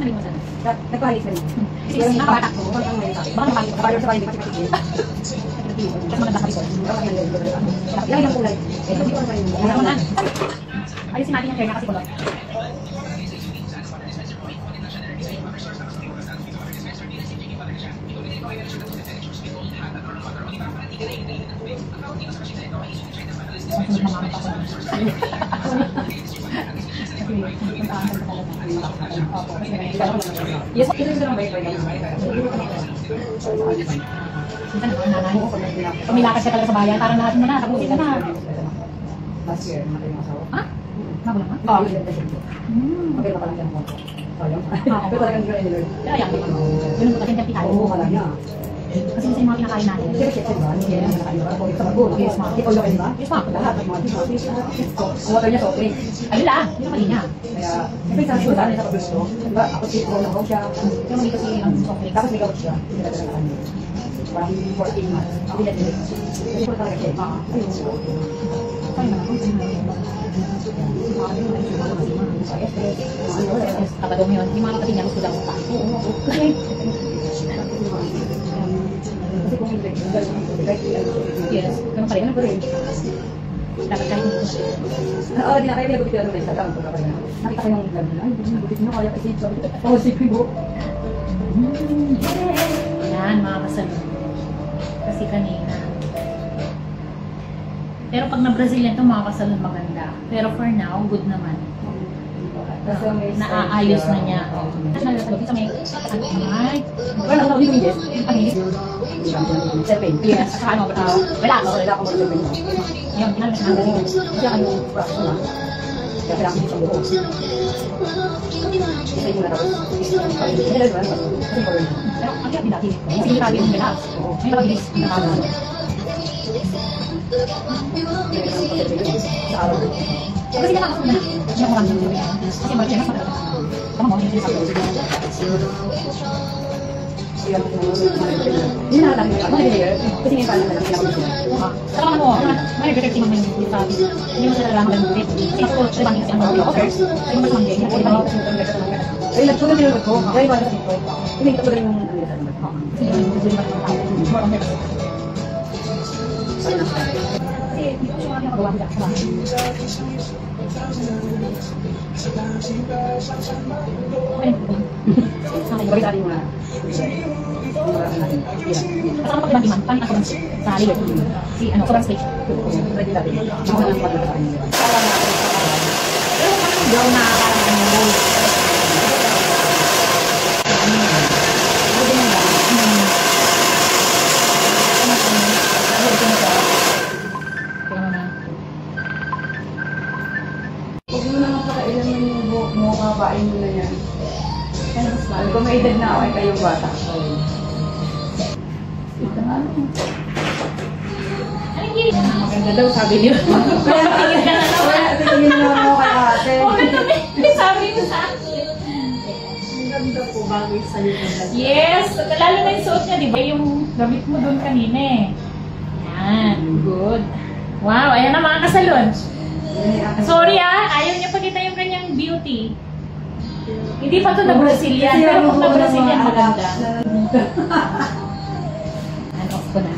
sabihin mo saan? Nagpahalis na rin. Kasi nakabata ko. Baka naman sa akin. Baka naman Baka sa bahay, di pa siya patigil. Kasi maganda ka resort. Yan yung kulay. Ito dito na yung Ano na? Ayusin natin yung hair na kasi kulot. Yes, ito yung dalawang bayi-bayi. Minsan naman nanay. Pumilakad ka talaga sa bayan, parang lahat mo na, tapusin ka na. Last year, namatay yung asawa. Ha? Bago lang ha? Oo, yun na siya. Maganda pa lang yan po. Sayang. Pero talagang yun ay nilord. Kaya yan. Yun ang pagkasin tayo. Oo, kala niya. Kasi minsan yung mga kinakain natin. Siyempre, siyempre ba? Hindi yan, nakakain ba? Kung ito mag-ulo. Yes, ma'am. Ikaw yung ba? Yes, ma'am. Lahat, ang mga dito. Ang water niya, soft drinks. Ayun lang, yun ang kanina. Kaya, siyempre, sa sulat niya sa paggusto. Diba, ako si Pro na siya. Yung mga kasi ang soft drinks. Tapos may gawat siya. Hindi na talaga kanya. Parang 14 months. Hindi na talaga. Kasi po talaga siya. Ayun. Sorry naman, kung sino yun. Kapag yun, yung mga kapatid niya gusto daw pa. Kasi kung hindi, Yes, ganun pa rin. ano pa rin? Dapat kahit hindi ko. Oo, di na kayo pinag-upit yung Instagram. Nakita ko yung vlog nila. Ay, buti nyo kaya kasi sabi ko, oh, si Pibo. Yan, mga kasalun. Kasi kanina. Pero pag na-Brazilian ito, mga kasalun maganda. Pero for now, good naman. Naaayos na niya. National sa gabi sa may ay, Well, ako hindi yes. Seven. yes, saka ano, wala ako. Wala akong mag-seven. Yun, ginamit na natin. Kaya ano, braso na. Kaya kailangan ko sa buho. Isa yung natapos. Hindi lang naman. Kasi ko rin. Pero ang kaya dati, hindi tayo yung relax. May lagi is nakakaano. Sa araw. Kasi nakakasama na. Hindi ako lang yung gawin. Kasi mag-check mas matagal. Tama mo, hindi sa ako. Hindi na lang. Ako na-layer. Kasi ngayon parang nalang pinakabit sila. Saka ano, may record naman yung dito sa atin. Hindi mo sila lang mag-gawin. Kasi ako, sila bang kasi ang mga offers. Hindi mo sila mag-gawin. Hindi mo Ay, nagsulat nila ko. Kaya wala sa dito. Hindi ko rin yung ano sa naman. kasi hindi mo sila mag-gawin. Kasi hindi ko siya makagawa nila sa bahay. Okay. Sa akin, Bakit ating mga kasama pag ibang demand, paano ako sa layer? Si ano, sobrang stage. ready natin. Ako na ang pagkakain nila. Pero kung ano brown na parang ano gold. Huwag mo naman pakailan yung buhok mo, kabain mo na yan. Kung may edad na ako, ay kayong bata. Maganda daw, sabi niyo. Kaya tingin nyo mo kay ate. Sabi niyo sa akin. Ang ganda po, bagay sa'yo. Yes, lalo na yung suot niya, di ba? Yung gamit mo doon kanina eh. Yan, good. Wow, ayan na mga kasalon. Sorry ayaw niya pakita yung kanyang beauty. Hindi pa ito na Brazilian, pero kung na Brazilian maganda. Hand off ko na.